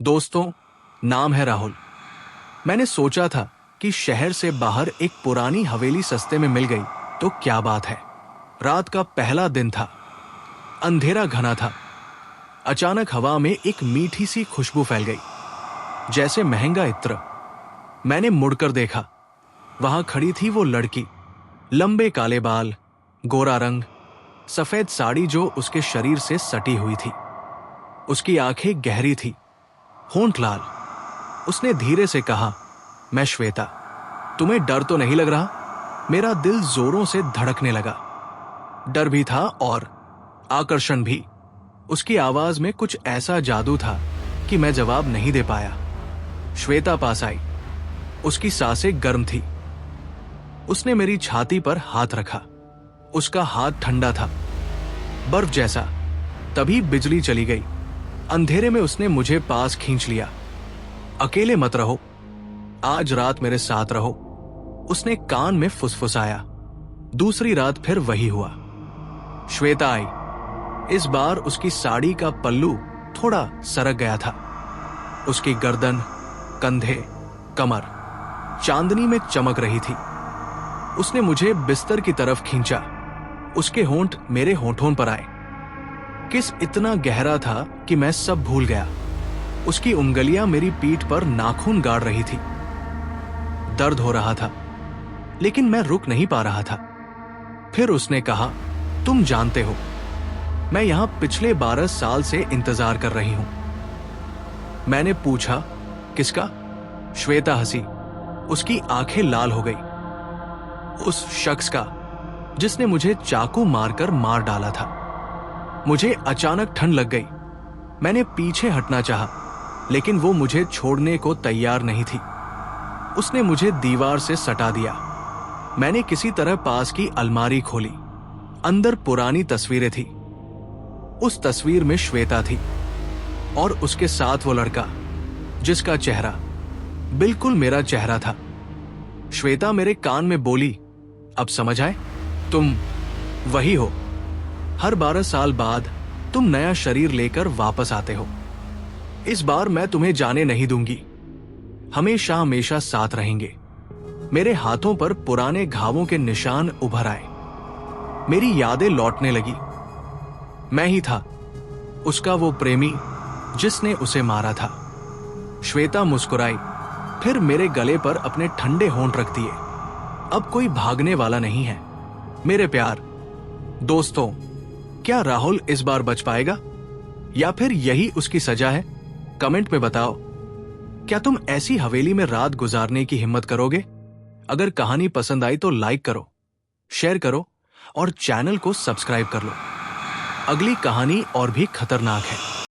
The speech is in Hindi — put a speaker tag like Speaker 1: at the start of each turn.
Speaker 1: दोस्तों, नाम है राहुल। मैंने सोचा था कि शहर से बाहर एक पुरानी हवेली सस्ते में मिल गई तो क्या बात है। रात का पहला दिन था, अंधेरा घना था। अचानक हवा में एक मीठी सी खुशबू फैल गई, जैसे महंगा इत्र। मैंने मुड़कर देखा, वहां खड़ी थी वो लड़की, लंबे काले बाल, गोरा रंग, सफेद साड़ी जो उसके शरीर से सटी हुई थी। उसकी आंखें गहरी थी, होंठ लाल। उसने धीरे से कहा, मैं श्वेता, तुम्हें डर तो नहीं लग रहा? मेरा दिल जोरों से धड़कने लगा। डर भी था और आकर्षण भी। उसकी आवाज में कुछ ऐसा जादू था कि मैं जवाब नहीं दे पाया। श्वेता पास आई, उसकी सांसें गर्म थी। उसने मेरी छाती पर हाथ रखा। उसका हाथ ठंडा था, बर्फ जैसा। तभी बिजली चली गई। अंधेरे में उसने मुझे पास खींच लिया। अकेले मत रहो, आज रात मेरे साथ रहो, उसने कान में फुसफुसाया। दूसरी रात फिर वही हुआ। श्वेता आई। इस बार उसकी साड़ी का पल्लू थोड़ा सरक गया था। उसकी गर्दन, कंधे, कमर चांदनी में चमक रही थी। उसने मुझे बिस्तर की तरफ खींचा। उसके होंठ मेरे होठों पर आए। किस इतना गहरा था कि मैं सब भूल गया। उसकी उंगलियां मेरी पीठ पर नाखून गाड़ रही थी। दर्द हो रहा था, लेकिन मैं रुक नहीं पा रहा था। फिर उसने कहा, तुम जानते हो, मैं यहां पिछले 12 साल से इंतजार कर रही हूं। मैंने पूछा, किसका? श्वेता हंसी। उसकी आंखें लाल हो गई। उस शख्स का जिसने मुझे चाकू मारकर मार डाला था। मुझे अचानक ठंड लग गई। मैंने पीछे हटना चाहा, लेकिन वो मुझे छोड़ने को तैयार नहीं थी। उसने मुझे दीवार से सटा दिया। मैंने किसी तरह पास की अलमारी खोली। अंदर पुरानी तस्वीरें थी। उस तस्वीर में श्वेता थी और उसके साथ वो लड़का जिसका चेहरा बिल्कुल मेरा चेहरा था। श्वेता मेरे कान में बोली, अब समझ आए? तुम वही हो। हर 12 साल बाद तुम नया शरीर लेकर वापस आते हो। इस बार मैं तुम्हें जाने नहीं दूंगी, हमेशा हमेशा साथ रहेंगे। मेरे हाथों पर पुराने घावों के निशान उभर आए। मेरी यादें लौटने लगी। मैं ही था, उसका वो प्रेमी जिसने उसे मारा था। श्वेता मुस्कुराई, फिर मेरे गले पर अपने ठंडे होंठ रख दिए। अब कोई भागने वाला नहीं है मेरे प्यार। दोस्तों, क्या राहुल इस बार बच पाएगा या फिर यही उसकी सजा है? कमेंट में बताओ। क्या तुम ऐसी हवेली में रात गुजारने की हिम्मत करोगे? अगर कहानी पसंद आई तो लाइक करो, शेयर करो और चैनल को सब्सक्राइब कर लो। अगली कहानी और भी खतरनाक है।